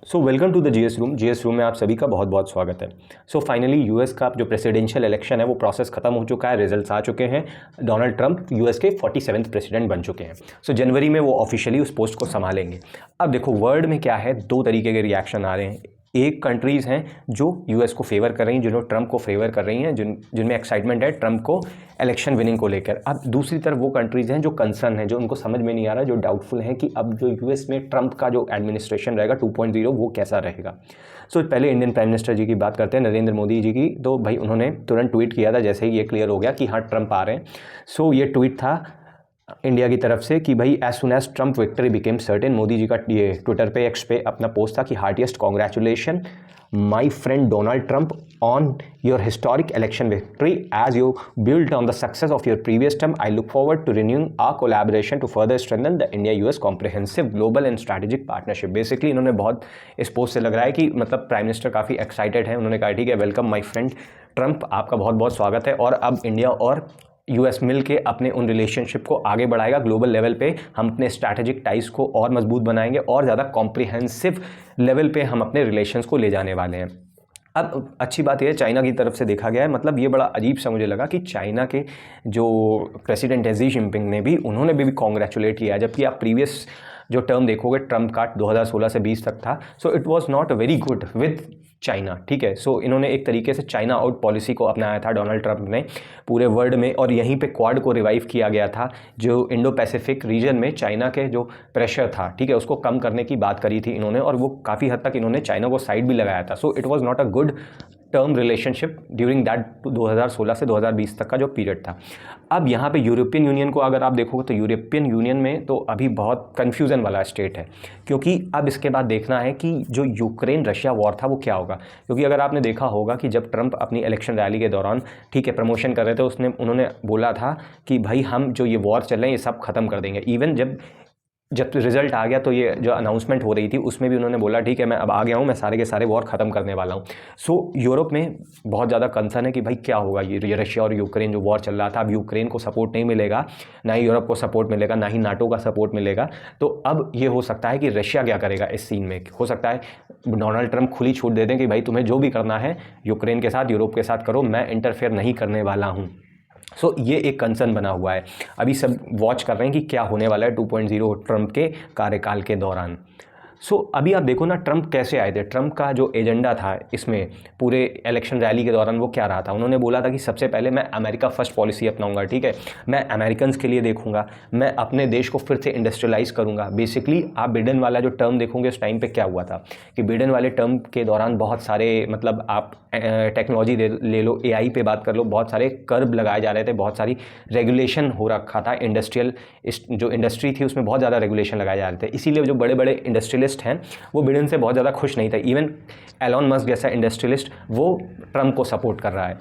So welcome to the GS room में आप सभी का बहुत बहुत स्वागत है। सो फाइनली यूएस का जो प्रेसिडेंशियल इलेक्शन है वो प्रोसेस खत्म हो चुका है, रिजल्ट्स आ चुके हैं। डोनाल्ड ट्रंप यूएस के 47वें प्रेसिडेंट बन चुके हैं। सो जनवरी में वो ऑफिशियली उस पोस्ट को संभालेंगे। अब देखो वर्ल्ड में क्या है, दो तरीके के रिएक्शन आ रहे हैं। एक कंट्रीज़ हैं जो यूएस को फेवर कर रही हैं, जिन्होंने ट्रंप को फेवर कर रही हैं, जिनमें एक्साइटमेंट है ट्रंप को इलेक्शन विनिंग को लेकर। अब दूसरी तरफ वो कंट्रीज़ हैं जो कंसर्न है, जो उनको समझ में नहीं आ रहा, जो डाउटफुल हैं कि अब जो यूएस में ट्रंप का जो एडमिनिस्ट्रेशन रहेगा 2.0 वो कैसा रहेगा। सो पहले इंडियन प्राइम मिनिस्टर जी की बात करते हैं, नरेंद्र मोदी जी की। तो भाई उन्होंने तुरंत ट्वीट किया था जैसे ही ये क्लियर हो गया कि हाँ ट्रंप आ रहे हैं। सो ये ट्वीट था इंडिया की तरफ से कि भाई as soon as Trump victory became certain. Modi ji का ये ट्विटर पे एक्स पे अपना पोस्ट था कि heartiest congratulation my friend Donald Trump on your historic election victory as you build on the success of your previous term. I look forward to renewing our collaboration to further strengthen the India US comprehensive global and strategic partnership. Basically इन्होंने बहुत इस post से लग रहा है कि मतलब prime minister काफ़ी एक्साइटेड है। उन्होंने कहा ठीक है, वेलकम माई फ्रेंड ट्रंप, आपका बहुत बहुत स्वागत है। और अब इंडिया और यूएस मिल के अपने उन रिलेशनशिप को आगे बढ़ाएगा ग्लोबल लेवल पे। हम अपने स्ट्रैटेजिक टाइज को और मजबूत बनाएंगे और ज़्यादा कॉम्प्रिहेंसिव लेवल पे हम अपने रिलेशंस को ले जाने वाले हैं। अब अच्छी बात यह है चाइना की तरफ से देखा गया है, मतलब ये बड़ा अजीब सा मुझे लगा कि चाइना के जो प्रेसिडेंट है शी जिनपिंग ने भी, उन्होंने भी कॉन्ग्रेचुलेट किया। जबकि आप प्रीवियस जो टर्म देखोगे ट्रंप का 2016 से 20 तक था, so it was not very good with China. ठीक है, सो इन्होंने एक तरीके से चाइना आउट पॉलिसी को अपनाया था डोनाल्ड ट्रंप ने पूरे वर्ल्ड में। और यहीं पे क्वाड को रिवाइव किया गया था, जो इंडो पैसिफिक रीजन में चाइना के जो प्रेशर था, ठीक है, उसको कम करने की बात करी थी इन्होंने। और वो काफ़ी हद तक इन्होंने चाइना को साइड भी लगाया था। So it was not a good term relationship during that 2016 से 2020 तक का जो पीरियड था। अब यहाँ पे यूरोपियन यूनियन को अगर आप देखोगे तो यूरोपियन यूनियन में तो अभी बहुत कन्फ्यूज़न वाला स्टेट है, क्योंकि अब इसके बाद देखना है कि जो यूक्रेन रशिया वॉर था वो क्या होगा। क्योंकि अगर आपने देखा होगा कि जब ट्रंप अपनी इलेक्शन रैली के दौरान, ठीक है, प्रमोशन कर रहे थे, उन्होंने बोला था कि भाई हम जो ये वॉर चल रहे हैं ये सब खत्म कर देंगे। इवन जब रिजल्ट आ गया तो ये जो अनाउंसमेंट हो रही थी उसमें भी उन्होंने बोला ठीक है मैं अब आ गया हूँ, मैं सारे के सारे वॉर ख़त्म करने वाला हूँ। सो यूरोप में बहुत ज़्यादा कंसर्न है कि भाई क्या होगा, ये रशिया और यूक्रेन जो वॉर चल रहा था, अब यूक्रेन को सपोर्ट नहीं मिलेगा, ना ही यूरोप को सपोर्ट मिलेगा, ना ही नाटो का सपोर्ट मिलेगा। तो अब ये हो सकता है कि रशिया क्या करेगा इस सीन में। हो सकता है डोनाल्ड ट्रंप खुली छूट दे दें कि भाई तुम्हें जो भी करना है यूक्रेन के साथ, यूरोप के साथ करो, मैं इंटरफेयर नहीं करने वाला हूँ। सो ये एक कंसर्न बना हुआ है। अभी सब वॉच कर रहे हैं कि क्या होने वाला है 2.0 ट्रंप के कार्यकाल के दौरान। सो अभी आप देखो ना ट्रंप कैसे आए थे। ट्रंप का जो एजेंडा था इसमें पूरे इलेक्शन रैली के दौरान वो क्या रहा था, उन्होंने बोला था कि सबसे पहले मैं अमेरिका फर्स्ट पॉलिसी अपनाऊंगा, ठीक है, मैं अमेरिकन्स के लिए देखूंगा, मैं अपने देश को फिर से इंडस्ट्रियलाइज करूंगा। बेसिकली आप बिडेन वाला जो टर्म देखोगे उस टाइम पे क्या हुआ था कि बिडेन वाले टर्म के दौरान बहुत सारे, मतलब आप टेक्नोलॉजी ले लो, एआई पे बात कर लो, बहुत सारे कर्ब लगाए जा रहे थे, बहुत सारी रेगुलेशन हो रखा था। इंडस्ट्रियल जो इंडस्ट्री थी उसमें बहुत ज़्यादा रेगुलेशन लगाए जा रहे थे। इसीलिए जो बड़े बड़े इंडस्ट्रियलिस्ट हैं वो बिडेन से बहुत ज़्यादा खुश नहीं थे। इवन एलॉन मस्क जैसा इंडस्ट्रियलिस्ट वो ट्रंप को सपोर्ट कर रहा है।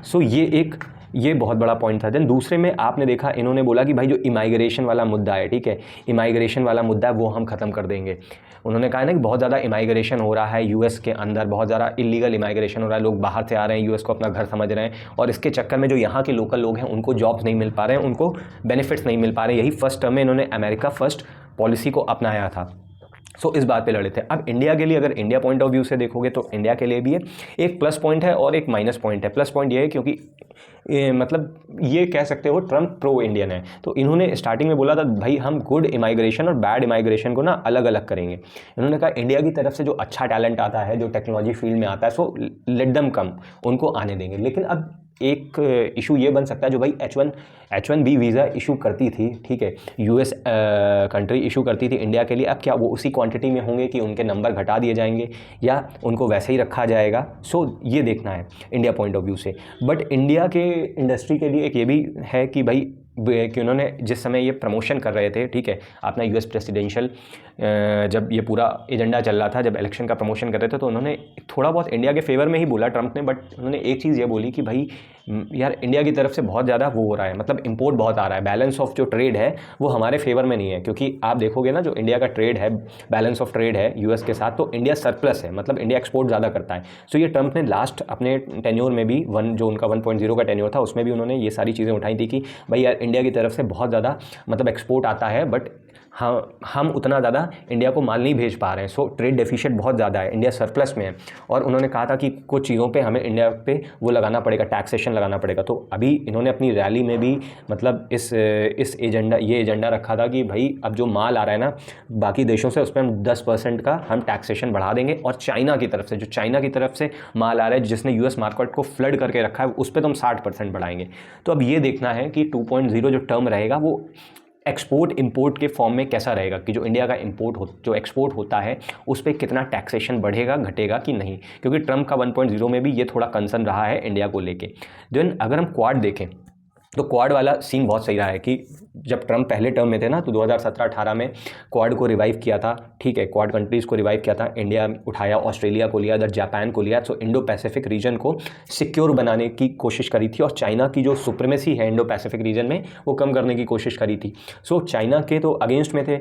सो ये बहुत बड़ा पॉइंट था। देन दूसरे में आपने देखा इन्होंने बोला कि भाई जो इमाइग्रेशन वाला मुद्दा है, ठीक है, इमाइग्रेशन वाला मुद्दा है वो हम ख़त्म कर देंगे। उन्होंने कहा ना कि बहुत ज़्यादा इमाइग्रेशन हो रहा है यूएस के अंदर, बहुत ज़्यादा इलीगल इमाइग्रेशन हो रहा है, लोग बाहर से आ रहे हैं, यूएस को अपना घर समझ रहे हैं, और इसके चक्कर में जो यहाँ के लोकल लोग हैं उनको जॉब्स नहीं मिल पा रहे हैं, उनको बेनिफिट्स नहीं मिल पा रहे हैं। यही फर्स्ट टर्म में इन्होंने अमेरिका फर्स्ट पॉलिसी को अपनाया था। सो इस बात पे लड़े थे। अब इंडिया के लिए अगर इंडिया पॉइंट ऑफ व्यू से देखोगे तो इंडिया के लिए भी है एक प्लस पॉइंट है और एक माइनस पॉइंट है। प्लस पॉइंट ये है क्योंकि मतलब ये कह सकते हो ट्रंप प्रो इंडियन है, तो इन्होंने स्टार्टिंग में बोला था भाई हम गुड इमाइग्रेशन और बैड इमाइग्रेशन को ना अलग अलग करेंगे। इन्होंने कहा इंडिया की तरफ से जो अच्छा टैलेंट आता है, जो टेक्नोलॉजी फील्ड में आता है, सो लेट देम कम, उनको आने देंगे। लेकिन अब एक इशू ये बन सकता है, जो भाई H1B वीज़ा इशू करती थी, ठीक है, यूएस कंट्री इशू करती थी इंडिया के लिए, अब क्या वो उसी क्वांटिटी में होंगे कि उनके नंबर घटा दिए जाएंगे या उनको वैसे ही रखा जाएगा। सो ये देखना है इंडिया पॉइंट ऑफ व्यू से। बट इंडिया के इंडस्ट्री के लिए एक ये भी है कि भाई कि उन्होंने जिस समय ये प्रमोशन कर रहे थे, ठीक है, अपना यूएस प्रेसिडेंशियल जब ये पूरा एजेंडा चल रहा था, जब इलेक्शन का प्रमोशन कर रहे थे, तो उन्होंने थोड़ा बहुत इंडिया के फेवर में ही बोला ट्रंप ने। बट उन्होंने एक चीज़ ये बोली कि भाई यार इंडिया की तरफ से बहुत ज़्यादा वो हो रहा है, मतलब इंपोर्ट बहुत आ रहा है, बैलेंस ऑफ जो ट्रेड है वो हमारे फेवर में नहीं है। क्योंकि आप देखोगे ना जो इंडिया का ट्रेड है, बैलेंस ऑफ ट्रेड है यूएस के साथ, तो इंडिया सरप्लस है, मतलब इंडिया एक्सपोर्ट ज़्यादा करता है। सो ये ट्रंप ने लास्ट अपने टेन्योर में भी जो उनका 1.0 का टेन्योर था उसमें भी उन्होंने ये सारी चीज़ें उठाई थी कि भाई यार इंडिया की तरफ से बहुत ज़्यादा मतलब एक्सपोर्ट आता है, बट हम उतना ज़्यादा इंडिया को माल नहीं भेज पा रहे हैं, सो ट्रेड डेफिशिएट बहुत ज़्यादा है, इंडिया सरप्लस में है। और उन्होंने कहा था कि कुछ चीज़ों पे हमें इंडिया पे वो लगाना पड़ेगा, टैक्सेशन लगाना पड़ेगा। तो अभी इन्होंने अपनी रैली में भी मतलब इस एजेंडा रखा था कि भाई अब जो माल आ रहा है ना बाकी देशों से, उस पर हम 10% का हम टैक्सेशन बढ़ा देंगे, और चाइना की तरफ से माल आ रहा है जिसने यूएस मार्केट को फ्लड करके रखा है, उस पर तो हम 60% बढ़ाएंगे। तो अब ये देखना है कि 2.0 जो टर्म रहेगा वो एक्सपोर्ट इंपोर्ट के फॉर्म में कैसा रहेगा, कि जो इंडिया का जो एक्सपोर्ट होता है उस पर कितना टैक्सेशन बढ़ेगा घटेगा कि नहीं, क्योंकि ट्रम्प का 1.0 में भी ये थोड़ा कंसर्न रहा है इंडिया को लेके। देन अगर हम क्वाड देखें तो क्वाड वाला सीन बहुत सही रहा है कि जब ट्रम्प पहले टर्म में थे ना तो 2017-18 में क्वाड को रिवाइव किया था, ठीक है, क्वाड कंट्रीज़ को रिवाइव किया था, इंडिया उठाया, ऑस्ट्रेलिया को लिया, इधर जापान को लिया, तो इंडो पैसिफिक रीजन को सिक्योर बनाने की कोशिश करी थी, और चाइना की जो सुप्रीमेसी है इंडो पैसिफिक रीजन में वो कम करने की कोशिश करी थी। सो चाइना के तो अगेंस्ट में थे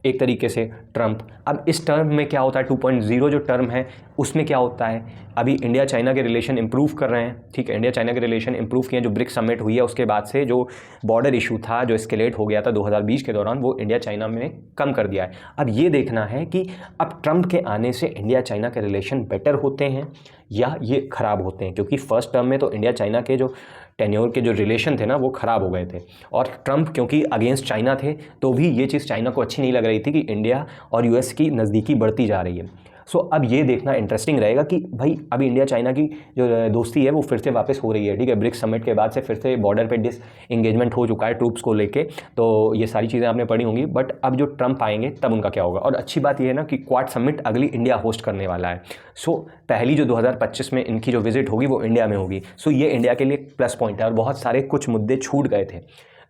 एक तरीके से ट्रम्प। अब इस टर्म में क्या होता है, 2.0 जो टर्म है उसमें क्या होता है, अभी इंडिया चाइना के रिलेशन इंप्रूव कर रहे हैं, ठीक है, इंडिया चाइना के रिलेशन इंप्रूव किए, जो ब्रिक्स समिट हुई है उसके बाद से जो बॉर्डर इशू था जो एस्केलेट हो गया था 2020 के दौरान, वो इंडिया चाइना में कम कर दिया है। अब ये देखना है कि अब ट्रम्प के आने से इंडिया चाइना के रिलेशन बेटर होते हैं या ये ख़राब होते हैं, क्योंकि फर्स्ट टर्म में तो इंडिया चाइना के जो टेन्योर के जो रिलेशन थे ना वो ख़राब हो गए थे, और ट्रम्प क्योंकि अगेंस्ट चाइना थे तो भी ये चीज़ चाइना को अच्छी नहीं लग रही थी कि इंडिया और यूएस की नज़दीकी बढ़ती जा रही है। सो अब ये देखना इंटरेस्टिंग रहेगा कि भाई अभी इंडिया चाइना की जो दोस्ती है वो फिर से वापस हो रही है, ठीक है, ब्रिक्स समिट के बाद से फिर से बॉर्डर पे इंगेजमेंट हो चुका है ट्रूप्स को लेके, तो ये सारी चीज़ें आपने पढ़ी होंगी। बट अब जो ट्रम्प आएंगे तब उनका क्या होगा, और अच्छी बात ये है ना कि क्वाड समिट अगली इंडिया होस्ट करने वाला है। सो पहली जो 2025 में इनकी जो विजिट होगी वो इंडिया में होगी, सो ये इंडिया के लिए प्लस पॉइंट है, और बहुत सारे कुछ मुद्दे छूट गए थे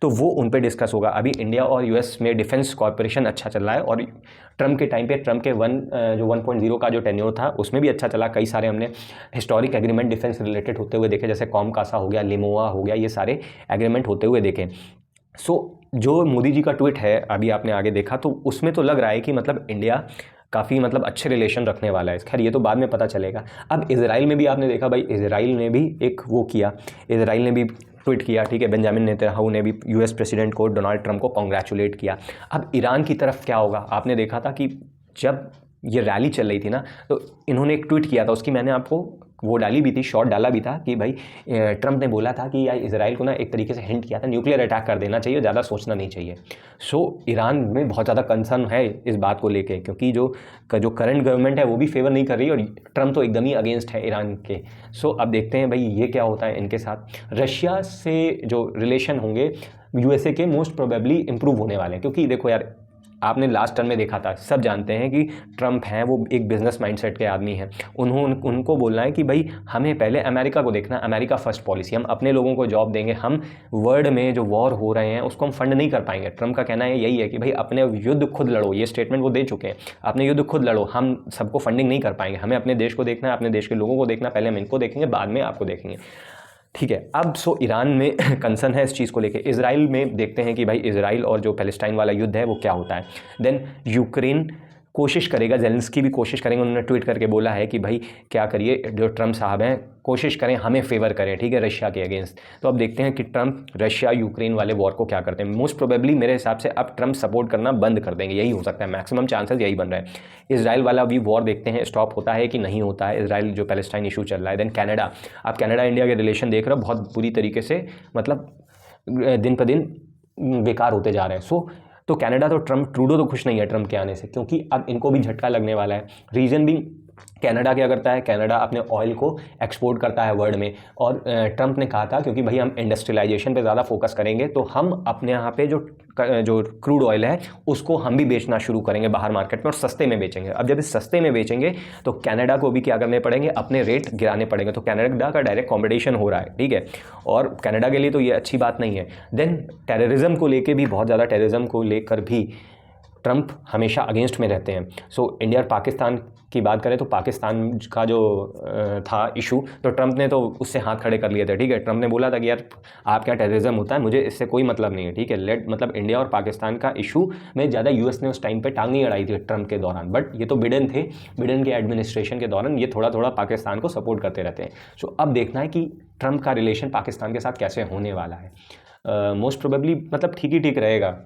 तो वो उन पे डिस्कस होगा। अभी इंडिया और यूएस में डिफेंस कॉर्पोरेशन अच्छा चल रहा है, और ट्रम्प के टाइम पे ट्रम्प के 1.0 का जो टेन्योर था उसमें भी अच्छा चला, कई सारे हमने हिस्टोरिक एग्रीमेंट डिफेंस रिलेटेड होते हुए देखे, जैसे कॉमकासा हो गया, लिमोआ हो गया, ये सारे एग्रीमेंट होते हुए देखे। सो जो मोदी जी का ट्वीट है अभी आपने आगे देखा तो उसमें तो लग रहा है कि मतलब इंडिया काफ़ी मतलब अच्छे रिलेशन रखने वाला है। खैर ये तो बाद में पता चलेगा। अब इजराइल में भी आपने देखा भाई, इजराइल ने भी एक वो किया, इजराइल ने भी ट्वीट किया, ठीक है, बेंजामिन नेतन्याहू ने भी यूएस प्रेसिडेंट को, डोनाल्ड ट्रम्प को कॉन्ग्रेचुलेट किया। अब ईरान की तरफ क्या होगा, आपने देखा था कि जब ये रैली चल रही थी ना तो इन्होंने एक ट्वीट किया था, उसकी मैंने आपको वो डाली भी थी, शॉट डाला भी था कि भाई ट्रम्प ने बोला था कि यार इजराइल को ना एक तरीके से हिंट किया था न्यूक्लियर अटैक कर देना चाहिए, ज़्यादा सोचना नहीं चाहिए। सो ईरान में बहुत ज़्यादा कंसर्न है इस बात को लेके, क्योंकि जो करंट गवर्नमेंट है वो भी फेवर नहीं कर रही और ट्रम्प तो एकदम ही अगेंस्ट है ईरान के। सो अब देखते हैं भाई ये क्या होता है इनके साथ। रशिया से जो रिलेशन होंगे यूएसए के मोस्ट प्रोबेबली इंप्रूव होने वाले हैं, क्योंकि देखो यार आपने लास्ट टर्म में देखा था, सब जानते हैं कि ट्रम्प हैं वो एक बिजनेस माइंडसेट के आदमी हैं। उनको बोलना है कि भाई हमें पहले अमेरिका को देखना, अमेरिका फर्स्ट पॉलिसी, हम अपने लोगों को जॉब देंगे, हम वर्ल्ड में जो वॉर हो रहे हैं उसको हम फंड नहीं कर पाएंगे। ट्रम्प का कहना है यही है कि भाई अपने युद्ध खुद लड़ो, ये स्टेटमेंट वो दे चुके हैं, अपने युद्ध खुद लड़ो, हम सबको फंडिंग नहीं कर पाएंगे, हमें अपने देश को देखना है, अपने देश के लोगों को देखना, पहले हम इनको देखेंगे बाद में आपको देखेंगे, ठीक है। अब सो ईरान में कंसर्न है इस चीज़ को लेके। इजराइल में देखते हैं कि भाई इजराइल और जो पैलेस्टाइन वाला युद्ध है वो क्या होता है। देन यूक्रेन कोशिश करेगा, जेलेंस्की भी कोशिश करेंगे, उन्होंने ट्वीट करके बोला है कि भाई क्या करिए, जो ट्रम्प साहब हैं कोशिश करें हमें फेवर करें, ठीक है, रशिया के अगेंस्ट। तो अब देखते हैं कि ट्रम्प रशिया यूक्रेन वाले वॉर को क्या करते हैं। मोस्ट प्रोबेबली मेरे हिसाब से अब ट्रम्प सपोर्ट करना बंद कर देंगे, यही हो सकता है, मैक्सिमम चांसेस यही बन रहा है। इजराइल वाला भी वॉर देखते हैं स्टॉप होता है कि नहीं होता है, इजराइल जो पैलेस्टाइन इशू चल रहा है। देन कनाडा, आप कनाडा इंडिया के रिलेशन देख रहे हो बहुत बुरी तरीके से मतलब दिन पर दिन बेकार होते जा रहे हैं। तो कनाडा तो ट्रूडो तो खुश नहीं है ट्रम्प के आने से, क्योंकि अब इनको भी झटका लगने वाला है। रीजन भी कनाडा क्या करता है, कनाडा अपने ऑयल को एक्सपोर्ट करता है वर्ल्ड में, और ट्रम्प ने कहा था क्योंकि भाई हम इंडस्ट्रियलाइजेशन पे ज़्यादा फोकस करेंगे तो हम अपने यहाँ पे जो क्रूड ऑयल है उसको हम भी बेचना शुरू करेंगे बाहर मार्केट में और सस्ते में बेचेंगे। अब जब इस सस्ते में बेचेंगे तो कनाडा को भी क्या करने पड़ेंगे, अपने रेट गिराने पड़ेंगे। तो कनाडा का डायरेक्ट कॉम्पिटिशन हो रहा है, ठीक है, और कनाडा के लिए तो ये अच्छी बात नहीं है। देन टेररिज्म को लेकर भी बहुत ज़्यादा, टेररिज्म को लेकर भी ट्रम्प हमेशा अगेंस्ट में रहते हैं। सो इंडिया और पाकिस्तान की बात करें तो पाकिस्तान का जो था इशू, तो ट्रम्प ने तो उससे हाथ खड़े कर लिए थे, ठीक है। ट्रम्प ने बोला था कि यार आप क्या टेररिज्म होता है, मुझे इससे कोई मतलब नहीं है, ठीक है। मतलब इंडिया और पाकिस्तान का इशू में ज़्यादा यूएस ने उस टाइम पे टांग नहीं अड़ाई थी ट्रम्प के दौरान, बट ये तो बिडेन थे, बिडेन के एडमिनिस्ट्रेशन के दौरान ये थोड़ा थोड़ा पाकिस्तान को सपोर्ट करते रहते हैं। सो अब देखना है कि ट्रम्प का रिलेशन पाकिस्तान के साथ कैसे होने वाला है। मोस्ट प्रोबेबली मतलब ठीक ही ठीक रहेगा।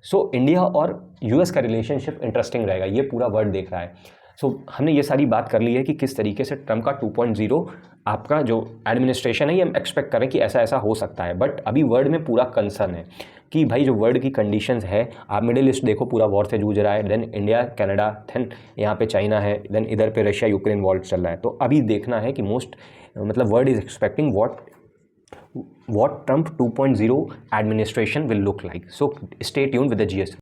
सो इंडिया और यूएस का रिलेशनशिप इंटरेस्टिंग रहेगा, ये पूरा वर्ल्ड देख रहा है। सो हमने ये सारी बात कर ली है कि किस तरीके से ट्रम्प का 2.0 आपका जो एडमिनिस्ट्रेशन है, ये हम एक्सपेक्ट करें कि ऐसा ऐसा हो सकता है। बट अभी वर्ल्ड में पूरा कंसर्न है कि भाई जो वर्ल्ड की कंडीशंस है, आप मिडिल ईस्ट देखो पूरा वॉर से जूझ रहा है, देन इंडिया कनाडा, देन यहाँ पे चाइना है, देन इधर पे रशिया यूक्रेन वॉर चल रहा है। तो अभी देखना है कि world is expecting what Trump 2.0 administration will look like. So stay tuned with the GS.